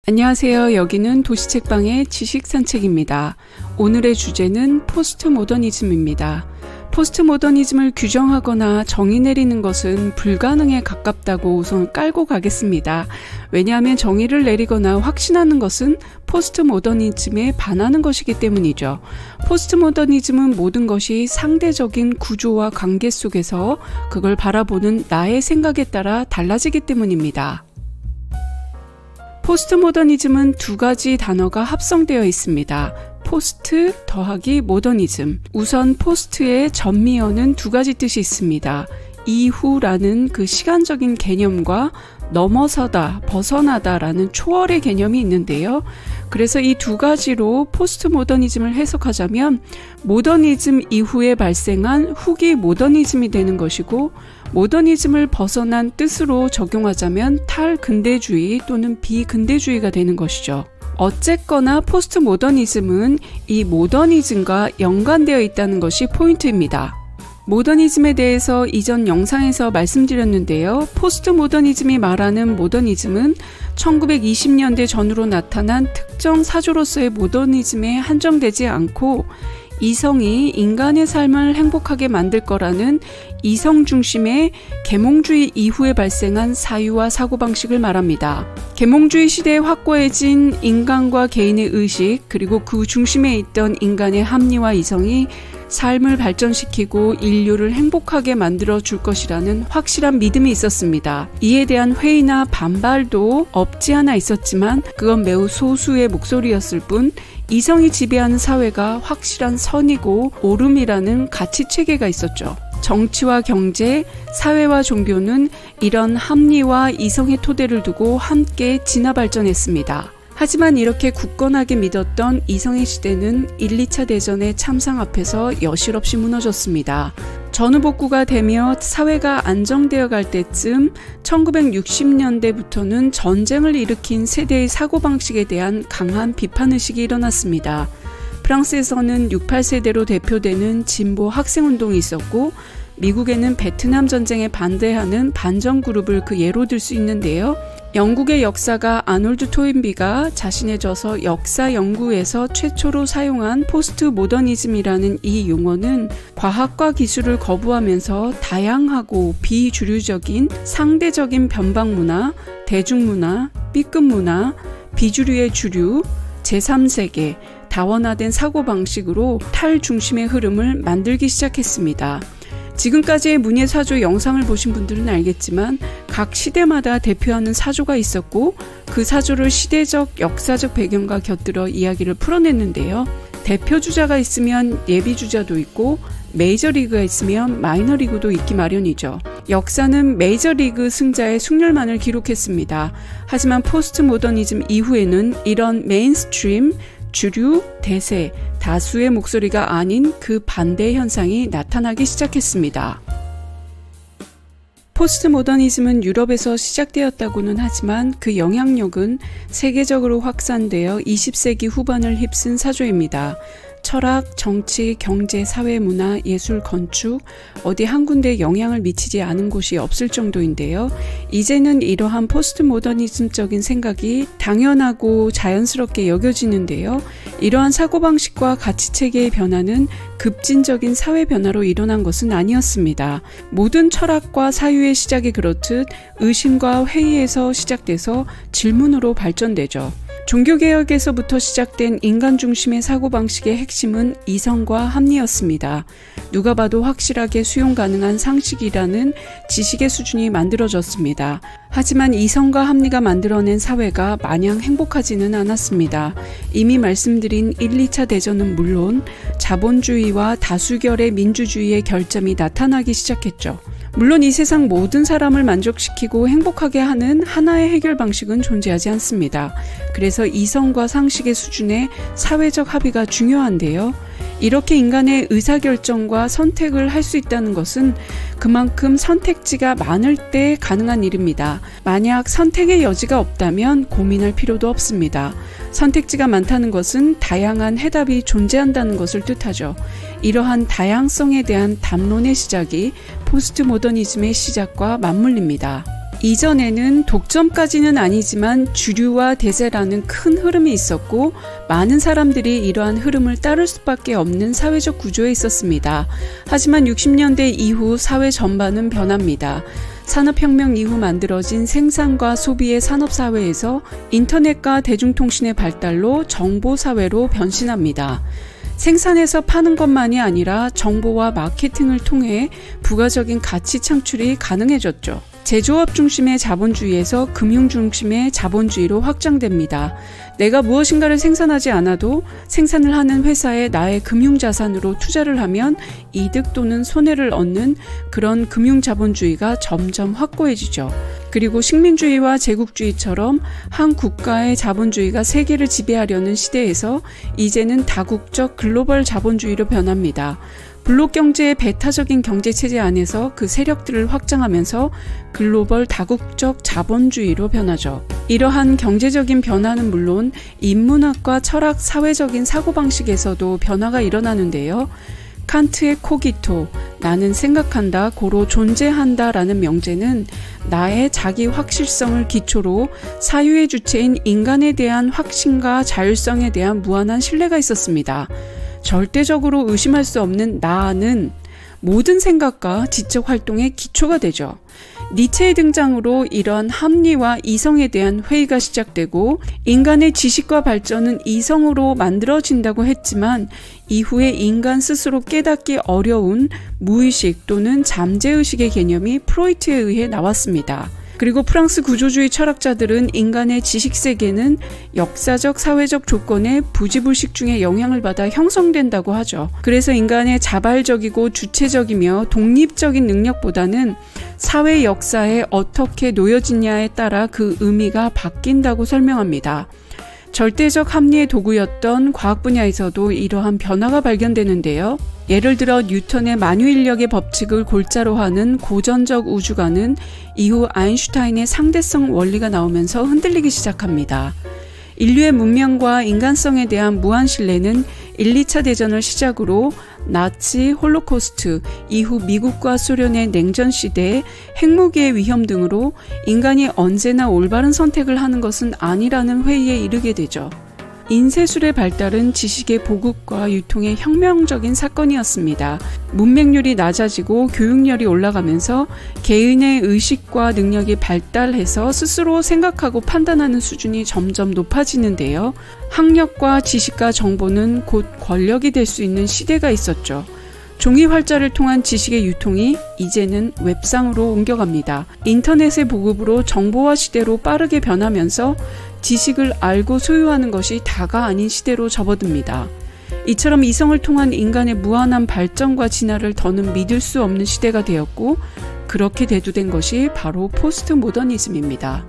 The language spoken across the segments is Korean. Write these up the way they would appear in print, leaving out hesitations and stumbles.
안녕하세요. 여기는 도시책방의 지식산책입니다. 오늘의 주제는 포스트모더니즘입니다. 포스트모더니즘을 규정하거나 정의 내리는 것은 불가능에 가깝다고 우선 깔고 가겠습니다. 왜냐하면 정의를 내리거나 확신하는 것은 포스트모더니즘에 반하는 것이기 때문이죠. 포스트모더니즘은 모든 것이 상대적인 구조와 관계 속에서 그걸 바라보는 나의 생각에 따라 달라지기 때문입니다. 포스트모더니즘은 두 가지 단어가 합성되어 있습니다. 포스트 더하기 모더니즘. 우선 포스트의 전미어는 두 가지 뜻이 있습니다. 이후라는 그 시간적인 개념과 넘어서다, 벗어나다 라는 초월의 개념이 있는데요. 그래서 이 두 가지로 포스트모더니즘을 해석하자면 모더니즘 이후에 발생한 후기 모더니즘이 되는 것이고, 모더니즘을 벗어난 뜻으로 적용하자면 탈근대주의 또는 비근대주의가 되는 것이죠. 어쨌거나 포스트모더니즘은 이 모더니즘과 연관되어 있다는 것이 포인트입니다. 모더니즘에 대해서 이전 영상에서 말씀드렸는데요. 포스트모더니즘이 말하는 모더니즘은 1920년대 전후로 나타난 특정 사조로서의 모더니즘에 한정되지 않고 이성이 인간의 삶을 행복하게 만들 거라는 이성 중심의 계몽주의 이후에 발생한 사유와 사고방식을 말합니다. 계몽주의 시대에 확고해진 인간과 개인의 의식, 그리고 그 중심에 있던 인간의 합리와 이성이 삶을 발전시키고 인류를 행복하게 만들어 줄 것이라는 확실한 믿음이 있었습니다. 이에 대한 회의나 반발도 없지 않아 있었지만 그건 매우 소수의 목소리였을 뿐 이성이 지배하는 사회가 확실한 선이고 옳음이라는 가치체계가 있었죠. 정치와 경제, 사회와 종교는 이런 합리와 이성의 토대를 두고 함께 진화 발전했습니다. 하지만 이렇게 굳건하게 믿었던 이성의 시대는 1, 2차 대전의 참상 앞에서 여실없이 무너졌습니다. 전후복구가 되며 사회가 안정되어 갈 때쯤 1960년대부터는 전쟁을 일으킨 세대의 사고방식에 대한 강한 비판의식이 일어났습니다. 프랑스에서는 68세대로 대표되는 진보 학생운동이 있었고, 미국에는 베트남 전쟁에 반대하는 반전 그룹을 그 예로 들 수 있는데요. 영국의 역사가 아놀드 토인비가 자신의 저서 역사 연구에서 최초로 사용한 포스트 모더니즘이라는 이 용어는 과학과 기술을 거부하면서 다양하고 비주류적인 상대적인 변방문화, 대중문화, B급문화, 비주류의 주류, 제3세계, 다원화된 사고방식으로 탈중심의 흐름을 만들기 시작했습니다. 지금까지의 문예 사조 영상을 보신 분들은 알겠지만 각 시대마다 대표하는 사조가 있었고 그 사조를 시대적, 역사적 배경과 곁들여 이야기를 풀어냈는데요. 대표 주자가 있으면 예비 주자도 있고 메이저리그가 있으면 마이너리그도 있기 마련이죠. 역사는 메이저리그 승자의 승률만을 기록했습니다. 하지만 포스트모더니즘 이후에는 이런 메인스트림, 주류, 대세, 다수의 목소리가 아닌 그 반대 현상이 나타나기 시작했습니다. 포스트모더니즘은 유럽에서 시작되었다고는 하지만 그 영향력은 세계적으로 확산되어 20세기 후반을 휩쓴 사조입니다. 철학, 정치, 경제, 사회, 문화, 예술, 건축, 어디 한 군데에 영향을 미치지 않은 곳이 없을 정도인데요. 이제는 이러한 포스트모더니즘적인 생각이 당연하고 자연스럽게 여겨지는데요. 이러한 사고방식과 가치체계의 변화는 급진적인 사회 변화로 일어난 것은 아니었습니다. 모든 철학과 사유의 시작이 그렇듯 의심과 회의에서 시작돼서 질문으로 발전되죠. 종교개혁에서부터 시작된 인간 중심의 사고방식의 핵심은 이성과 합리였습니다. 누가 봐도 확실하게 수용 가능한 상식이라는 지식의 수준이 만들어졌습니다. 하지만 이성과 합리가 만들어낸 사회가 마냥 행복하지는 않았습니다. 이미 말씀드린 1, 2차 대전은 물론 자본주의와 다수결의 민주주의의 결점이 나타나기 시작했죠. 물론 이 세상 모든 사람을 만족시키고 행복하게 하는 하나의 해결 방식은 존재하지 않습니다. 그래서 이성과 상식의 수준의 사회적 합의가 중요한데요. 이렇게 인간의 의사결정과 선택을 할 수 있다는 것은 그만큼 선택지가 많을 때 가능한 일입니다. 만약 선택의 여지가 없다면 고민할 필요도 없습니다. 선택지가 많다는 것은 다양한 해답이 존재한다는 것을 뜻하죠. 이러한 다양성에 대한 담론의 시작이 포스트모더니즘의 시작과 맞물립니다. 이전에는 독점까지는 아니지만 주류와 대세라는 큰 흐름이 있었고 많은 사람들이 이러한 흐름을 따를 수밖에 없는 사회적 구조에 있었습니다. 하지만 60년대 이후 사회 전반은 변합니다. 산업혁명 이후 만들어진 생산과 소비의 산업사회에서 인터넷과 대중통신의 발달로 정보사회로 변신합니다. 생산해서 파는 것만이 아니라 정보와 마케팅을 통해 부가적인 가치 창출이 가능해졌죠. 제조업 중심의 자본주의에서 금융 중심의 자본주의로 확장됩니다. 내가 무엇인가를 생산하지 않아도 생산을 하는 회사에 나의 금융자산으로 투자를 하면 이득 또는 손해를 얻는 그런 금융자본주의가 점점 확고해지죠. 그리고 식민주의와 제국주의처럼 한 국가의 자본주의가 세계를 지배하려는 시대에서 이제는 다국적 글로벌 자본주의로 변합니다. 블록 경제의 배타적인 경제체제 안에서 그 세력들을 확장하면서 글로벌 다국적 자본주의로 변하죠. 이러한 경제적인 변화는 물론 인문학과 철학, 사회적인 사고방식에서도 변화가 일어나는데요. 칸트의 코기토, 나는 생각한다, 고로 존재한다 라는 명제는 나의 자기 확실성을 기초로 사유의 주체인 인간에 대한 확신과 자율성에 대한 무한한 신뢰가 있었습니다. 절대적으로 의심할 수 없는 나는 모든 생각과 지적 활동의 기초가 되죠. 니체의 등장으로 이러한 합리와 이성에 대한 회의가 시작되고 인간의 지식과 발전은 이성으로 만들어진다고 했지만 이후에 인간 스스로 깨닫기 어려운 무의식 또는 잠재의식의 개념이 프로이트에 의해 나왔습니다. 그리고 프랑스 구조주의 철학자들은 인간의 지식세계는 역사적 사회적 조건의 부지불식 중에 영향을 받아 형성된다고 하죠. 그래서 인간의 자발적이고 주체적이며 독립적인 능력보다는 사회 역사에 어떻게 놓여지냐에 따라 그 의미가 바뀐다고 설명합니다. 절대적 합리의 도구였던 과학 분야에서도 이러한 변화가 발견되는데요. 예를 들어 뉴턴의 만유인력의 법칙을 골자로 하는 고전적 우주관은 이후 아인슈타인의 상대성 원리가 나오면서 흔들리기 시작합니다. 인류의 문명과 인간성에 대한 무한 신뢰는 1, 2차 대전을 시작으로 나치, 홀로코스트, 이후 미국과 소련의 냉전 시대, 핵무기의 위험 등으로 인간이 언제나 올바른 선택을 하는 것은 아니라는 회의에 이르게 되죠. 인쇄술의 발달은 지식의 보급과 유통의 혁명적인 사건이었습니다. 문맹률이 낮아지고 교육열이 올라가면서 개인의 의식과 능력이 발달해서 스스로 생각하고 판단하는 수준이 점점 높아지는데요. 학력과 지식과 정보는 곧 권력이 될 수 있는 시대가 있었죠. 종이 활자를 통한 지식의 유통이 이제는 웹상으로 옮겨갑니다. 인터넷의 보급으로 정보화 시대로 빠르게 변하면서 지식을 알고 소유하는 것이 다가 아닌 시대로 접어듭니다. 이처럼 이성을 통한 인간의 무한한 발전과 진화를 더는 믿을 수 없는 시대가 되었고 그렇게 대두된 것이 바로 포스트 모더니즘입니다.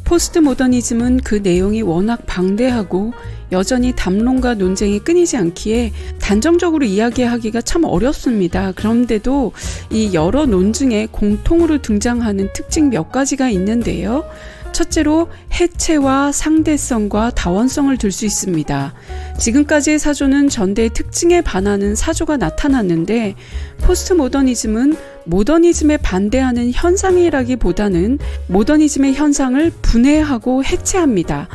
포스트 모더니즘은 그 내용이 워낙 방대하고 여전히 담론과 논쟁이 끊이지 않기에 단정적으로 이야기하기가 참 어렵습니다. 그런데도 이 여러 논증에 공통으로 등장하는 특징 몇 가지가 있는데요. 첫째로 해체와 상대성과 다원성을 들 수 있습니다. 지금까지의 사조는 전대의 특징에 반하는 사조가 나타났는데 포스트 모더니즘은 모더니즘에 반대하는 현상이라기보다는 모더니즘의 현상을 분해하고 해체합니다.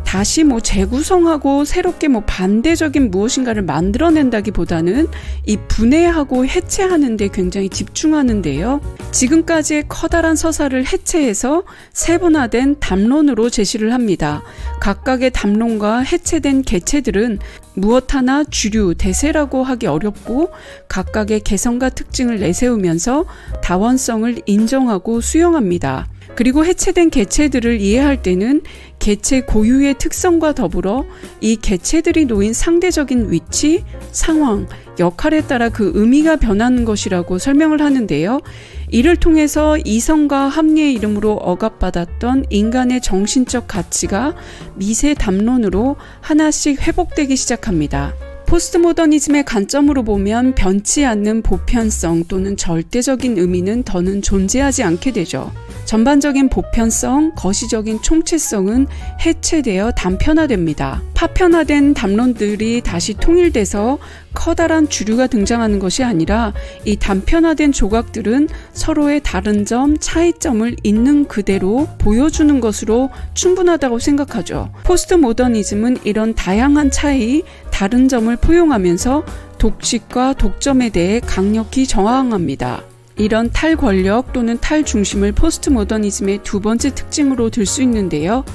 다시 재구성하고 새롭게 반대적인 무엇인가를 만들어낸다기보다는 이 분해하고 해체하는 데 굉장히 집중하는데요. 지금까지의 커다란 서사를 해체해서 세분화된 담론으로 제시를 합니다. 각각의 담론과 해체된 개체들은 무엇 하나 주류, 대세라고 하기 어렵고 각각의 개성과 특징을 내세우면서 다원성을 인정하고 수용합니다. 그리고 해체된 개체들을 이해할 때는 개체 고유의 특성과 더불어 이 개체들이 놓인 상대적인 위치, 상황, 역할에 따라 그 의미가 변하는 것이라고 설명을 하는데요. 이를 통해서 이성과 합리의 이름으로 억압받았던 인간의 정신적 가치가 미세 담론으로 하나씩 회복되기 시작합니다. 포스트모더니즘의 관점으로 보면 변치 않는 보편성 또는 절대적인 의미는 더는 존재하지 않게 되죠. 전반적인 보편성, 거시적인 총체성은 해체되어 단편화됩니다. 파편화된 담론들이 다시 통일돼서 커다란 주류가 등장하는 것이 아니라 이 단편화된 조각들은 서로의 다른 점, 차이점을 있는 그대로 보여주는 것으로 충분하다고 생각하죠. 포스트모더니즘은 이런 다양한 차이, 다른 점을 포용하면서 독식과 독점에 대해 강력히 저항합니다. 이런 탈권력 또는 탈중심을 포스트모더니즘의 두 번째 특징으로 들 수 있는데요.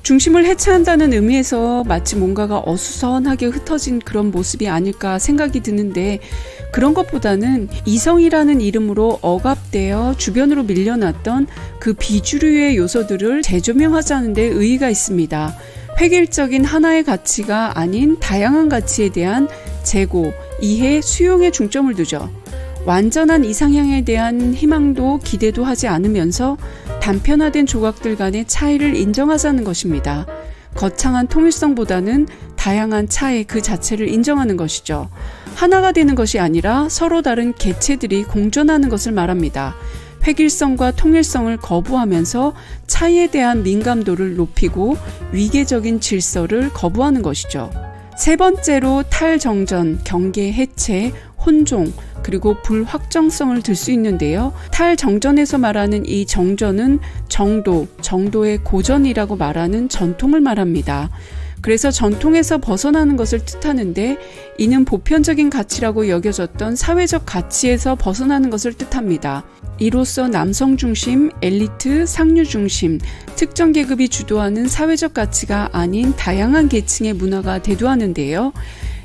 중심을 해체한다는 의미에서 마치 뭔가가 어수선하게 흩어진 그런 모습이 아닐까 생각이 드는데, 그런 것보다는 이성이라는 이름으로 억압되어 주변으로 밀려났던 그 비주류의 요소들을 재조명하자는 데 의의가 있습니다. 획일적인 하나의 가치가 아닌 다양한 가치에 대한 재고, 이해, 수용에 중점을 두죠. 완전한 이상향에 대한 희망도 기대도 하지 않으면서 단편화된 조각들 간의 차이를 인정하자는 것입니다. 거창한 통일성보다는 다양한 차이 그 자체를 인정하는 것이죠. 하나가 되는 것이 아니라 서로 다른 개체들이 공존하는 것을 말합니다. 획일성과 통일성을 거부하면서 차이에 대한 민감도를 높이고 위계적인 질서를 거부하는 것이죠. 세 번째로 탈정전, 경계 해체, 혼종, 그리고 불확정성을 들 수 있는데요. 탈정전에서 말하는 이 정전은 정도의 고전이라고 말하는 전통을 말합니다. 그래서 전통에서 벗어나는 것을 뜻하는데, 이는 보편적인 가치라고 여겨졌던 사회적 가치에서 벗어나는 것을 뜻합니다. 이로써 남성 중심, 엘리트, 상류 중심, 특정 계급이 주도하는 사회적 가치가 아닌 다양한 계층의 문화가 대두하는데요.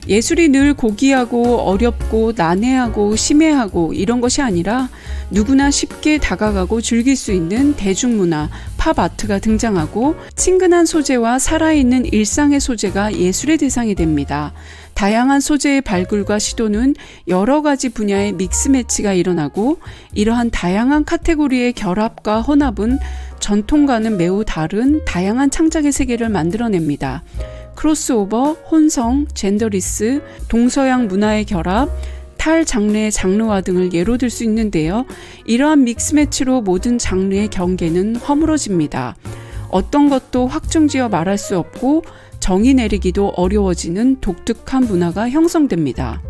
예술이 늘 고귀하고 어렵고 난해하고 심해하고 이런 것이 아니라 누구나 쉽게 다가가고 즐길 수 있는 대중문화, 팝아트가 등장하고 친근한 소재와 살아있는 일상의 소재가 예술의 대상이 됩니다. 다양한 소재의 발굴과 시도는 여러 가지 분야의 믹스매치가 일어나고, 이러한 다양한 카테고리의 결합과 혼합은 전통과는 매우 다른 다양한 창작의 세계를 만들어냅니다. 크로스오버, 혼성, 젠더리스, 동서양 문화의 결합, 탈장르의 장르화 등을 예로 들 수 있는데요. 이러한 믹스매치로 모든 장르의 경계는 허물어집니다. 어떤 것도 확정지어 말할 수 없고 정의 내리기도 어려워지는 독특한 문화가 형성됩니다.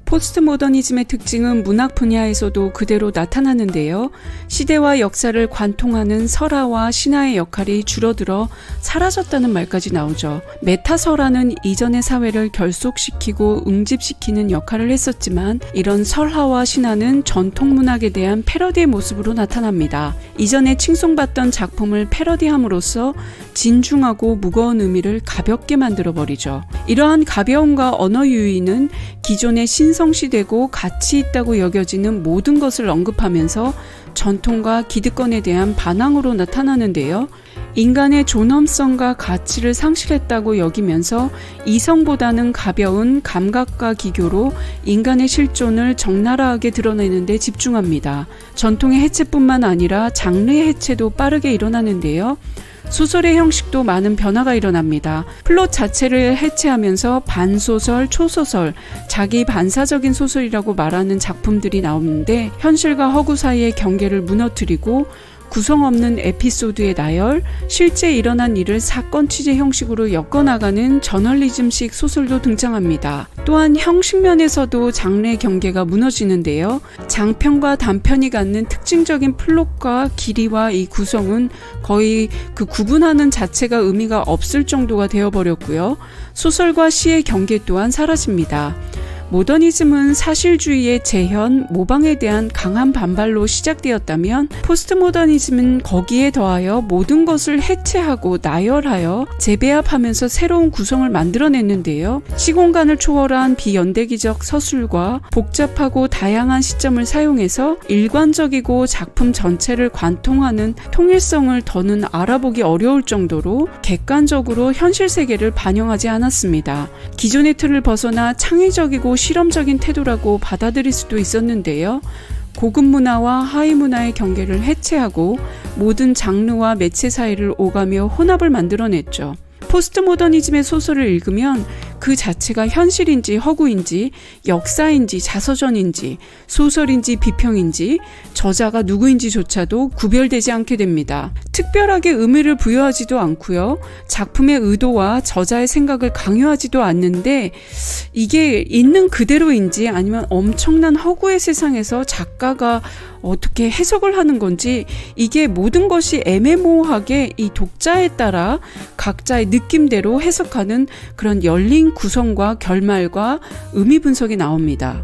포스트모더니즘의 특징은 문학 분야에서도 그대로 나타나는데요. 시대와 역사를 관통하는 설화와 신화의 역할이 줄어들어 사라졌다는 말까지 나오죠. 메타설화는 이전의 사회를 결속시키고 응집시키는 역할을 했었지만, 이런 설화와 신화는 전통문학에 대한 패러디의 모습으로 나타납니다. 이전에 칭송받던 작품을 패러디함으로써 진중하고 무거운 의미를 가볍게 만들어버리죠. 이러한 가벼움과 언어 유희는 기존의 신성시되고 가치 있다고 여겨지는 모든 것을 언급하면서 전통과 기득권에 대한 반항으로 나타나는데요. 인간의 존엄성과 가치를 상실했다고 여기면서 이성보다는 가벼운 감각과 기교로 인간의 실존을 적나라하게 드러내는 데 집중합니다. 전통의 해체뿐만 아니라 장르의 해체도 빠르게 일어나는데요. 소설의 형식도 많은 변화가 일어납니다. 플롯 자체를 해체하면서 반소설, 초소설, 자기 반사적인 소설이라고 말하는 작품들이 나오는데, 현실과 허구 사이의 경계를 무너뜨리고 구성 없는 에피소드의 나열, 실제 일어난 일을 사건 취재 형식으로 엮어나가는 저널리즘식 소설도 등장합니다. 또한 형식 면에서도 장르의 경계가 무너지는데요. 장편과 단편이 갖는 특징적인 플롯과 길이와 이 구성은 거의 그 구분하는 자체가 의미가 없을 정도가 되어버렸고요. 소설과 시의 경계 또한 사라집니다. 모더니즘은 사실주의의 재현, 모방에 대한 강한 반발로 시작되었다면, 포스트모더니즘은 거기에 더하여 모든 것을 해체하고 나열하여 재배합하면서 새로운 구성을 만들어냈는데요. 시공간을 초월한 비연대기적 서술과 복잡하고 다양한 시점을 사용해서 일관적이고 작품 전체를 관통하는 통일성을 더는 알아보기 어려울 정도로 객관적으로 현실 세계를 반영하지 않았습니다. 기존의 틀을 벗어나 창의적이고 실험적인 태도라고 받아들일 수도 있었는데요. 고급 문화와 하위 문화의 경계를 해체하고 모든 장르와 매체 사이를 오가며 혼합을 만들어냈죠. 포스트 모더니즘의 소설을 읽으면 그 자체가 현실인지 허구인지, 역사인지 자서전인지, 소설인지 비평인지, 저자가 누구인지조차도 구별되지 않게 됩니다. 특별하게 의미를 부여하지도 않고요. 작품의 의도와 저자의 생각을 강요하지도 않는데 이게 있는 그대로인지 아니면 엄청난 허구의 세상에서 작가가 어떻게 해석을 하는 건지, 이게 모든 것이 애매모호하게 이 독자에 따라 각자의 느낌대로 해석하는 그런 열린 구성과 결말과 의미 분석이 나옵니다.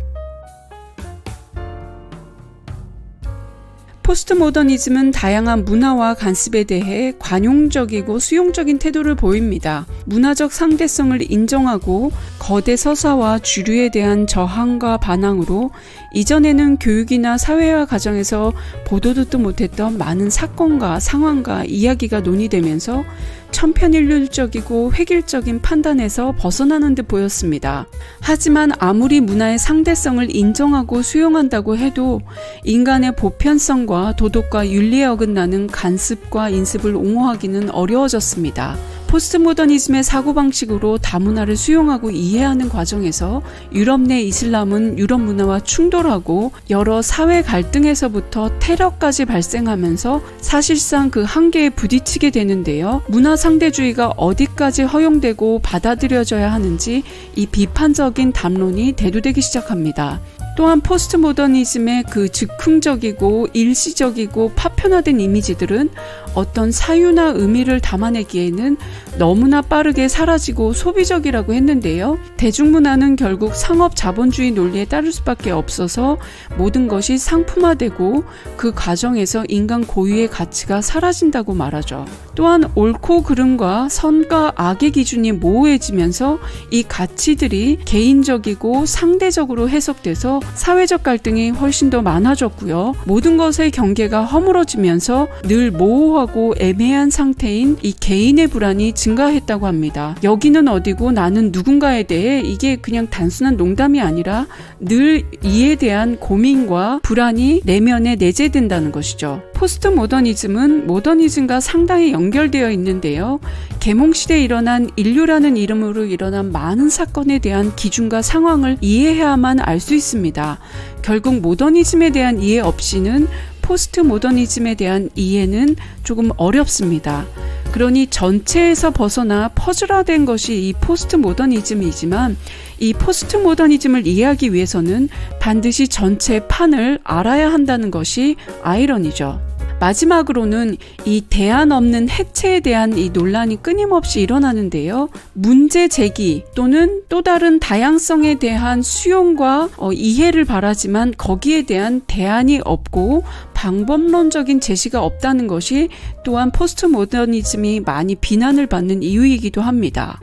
포스트 모더니즘은 다양한 문화와 관습에 대해 관용적이고 수용적인 태도를 보입니다. 문화적 상대성을 인정하고 거대 서사와 주류에 대한 저항과 반항으로 이전에는 교육이나 사회화 과정에서 보도 듣도 못했던 많은 사건과 상황과 이야기가 논의되면서 천편일률적이고 획일적인 판단에서 벗어나는 듯 보였습니다. 하지만 아무리 문화의 상대성을 인정하고 수용한다고 해도 인간의 보편성과 도덕과 윤리에 어긋나는 간습과 인습을 옹호하기는 어려워졌습니다. 포스트 모더니즘의 사고방식으로 다문화를 수용하고 이해하는 과정에서 유럽 내 이슬람은 유럽 문화와 충돌하고 여러 사회 갈등에서부터 테러까지 발생하면서 사실상 그 한계에 부딪히게 되는데요. 문화 상대주의가 어디까지 허용되고 받아들여져야 하는지 이 비판적인 담론이 대두되기 시작합니다. 또한 포스트 모더니즘의 그 즉흥적이고 일시적이고 파편화된 이미지들은 어떤 사유나 의미를 담아내기에는 너무나 빠르게 사라지고 소비적이라고 했는데요. 대중문화는 결국 상업 자본주의 논리에 따를 수밖에 없어서 모든 것이 상품화되고 그 과정에서 인간 고유의 가치가 사라진다고 말하죠. 또한 옳고 그름과 선과 악의 기준이 모호해지면서 이 가치들이 개인적이고 상대적으로 해석돼서 사회적 갈등이 훨씬 더 많아졌고요. 모든 것의 경계가 허물어지면서 늘 모호하고 애매한 상태인 이 개인의 불안이 증가했다고 합니다. 여기는 어디고 나는 누군가에 대해 이게 그냥 단순한 농담이 아니라 늘 이에 대한 고민과 불안이 내면에 내재된다는 것이죠. 포스트 모더니즘은 모더니즘과 상당히 연결되어 있는데요. 계몽시대에 일어난 인류라는 이름으로 일어난 많은 사건에 대한 기준과 상황을 이해해야만 알 수 있습니다. 결국 모더니즘에 대한 이해 없이는 포스트 모더니즘에 대한 이해는 조금 어렵습니다. 그러니 전체에서 벗어나 퍼즐화된 것이 이 포스트 모더니즘이지만 이 포스트 모더니즘을 이해하기 위해서는 반드시 전체 판을 알아야 한다는 것이 아이러니죠. 마지막으로는 이 대안 없는 해체에 대한 이 논란이 끊임없이 일어나는데요. 문제 제기 또는 또 다른 다양성에 대한 수용과 이해를 바라지만 거기에 대한 대안이 없고 방법론적인 제시가 없다는 것이 또한 포스트 모더니즘이 많이 비난을 받는 이유이기도 합니다.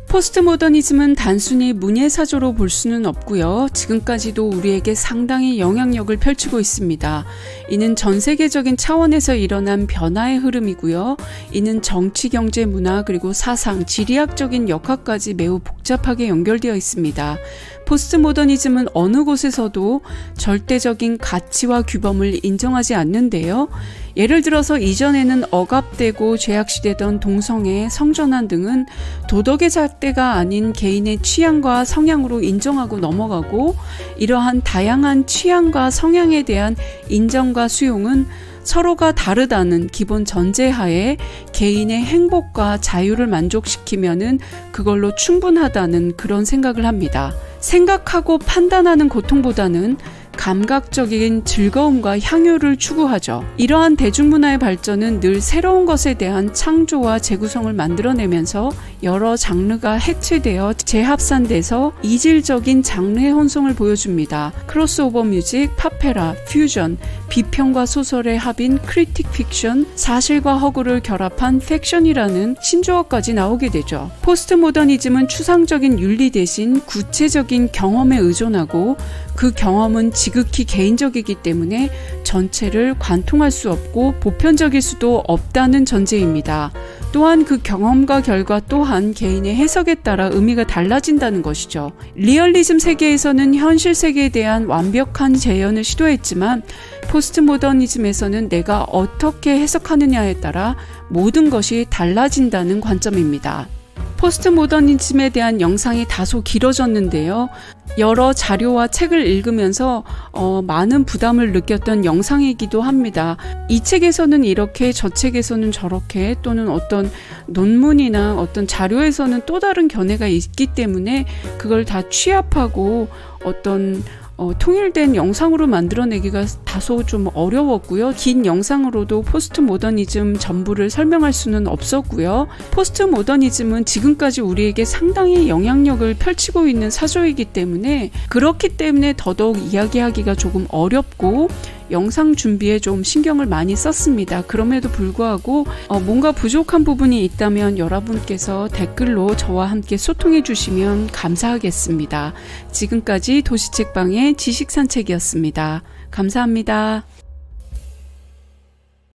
포스트 모더니즘은 단순히 문예사조로 볼 수는 없고요. 지금까지도 우리에게 상당히 영향력을 펼치고 있습니다. 이는 전 세계적인 차원에서 일어난 변화의 흐름이고요. 이는 정치, 경제, 문화, 그리고 사상, 지리학적인 역학까지 매우 복잡하게 연결되어 있습니다. 포스트 모더니즘은 어느 곳에서도 절대적인 가치와 규범을 인정하지 않는데요. 예를 들어서 이전에는 억압되고 죄악시되던 동성애, 성전환 등은 도덕의 잣대가 아닌 개인의 취향과 성향으로 인정하고 넘어가고, 이러한 다양한 취향과 성향에 대한 인정과 수용은 서로가 다르다는 기본 전제하에 개인의 행복과 자유를 만족시키면은 그걸로 충분하다는 그런 생각을 합니다. 생각하고 판단하는 고통보다는 감각적인 즐거움과 향유를 추구하죠. 이러한 대중문화의 발전은 늘 새로운 것에 대한 창조와 재구성을 만들어내면서 여러 장르가 해체되어 재합산돼서 이질적인 장르의 혼성을 보여줍니다. 크로스오버 뮤직, 팝페라, 퓨전, 비평과 소설의 합인 크리틱 픽션, 사실과 허구를 결합한 팩션이라는 신조어까지 나오게 되죠. 포스트 모더니즘은 추상적인 윤리 대신 구체적인 경험에 의존하고, 그 경험은 지극히 개인적이기 때문에 전체를 관통할 수 없고 보편적일 수도 없다는 전제입니다. 또한 그 경험과 결과 또한 개인의 해석에 따라 의미가 달라진다는 것이죠. 리얼리즘 세계에서는 현실 세계에 대한 완벽한 재현을 시도했지만 포스트 모더니즘에서는 내가 어떻게 해석하느냐에 따라 모든 것이 달라진다는 관점입니다. 포스트 모더니즘에 대한 영상이 다소 길어졌는데요. 여러 자료와 책을 읽으면서 많은 부담을 느꼈던 영상이기도 합니다. 이 책에서는 이렇게, 저 책에서는 저렇게, 또는 어떤 논문이나 어떤 자료에서는 또 다른 견해가 있기 때문에 그걸 다 취합하고 어떤 통일된 영상으로 만들어내기가 다소 좀 어려웠고요. 긴 영상으로도 포스트 모더니즘 전부를 설명할 수는 없었고요. 포스트 모더니즘은 지금까지 우리에게 상당히 영향력을 펼치고 있는 사조이기 때문에, 그렇기 때문에 더더욱 이야기하기가 조금 어렵고 영상 준비에 좀 신경을 많이 썼습니다. 그럼에도 불구하고 뭔가 부족한 부분이 있다면 여러분께서 댓글로 저와 함께 소통해 주시면 감사하겠습니다. 지금까지 도시책방의 지식산책이었습니다. 감사합니다.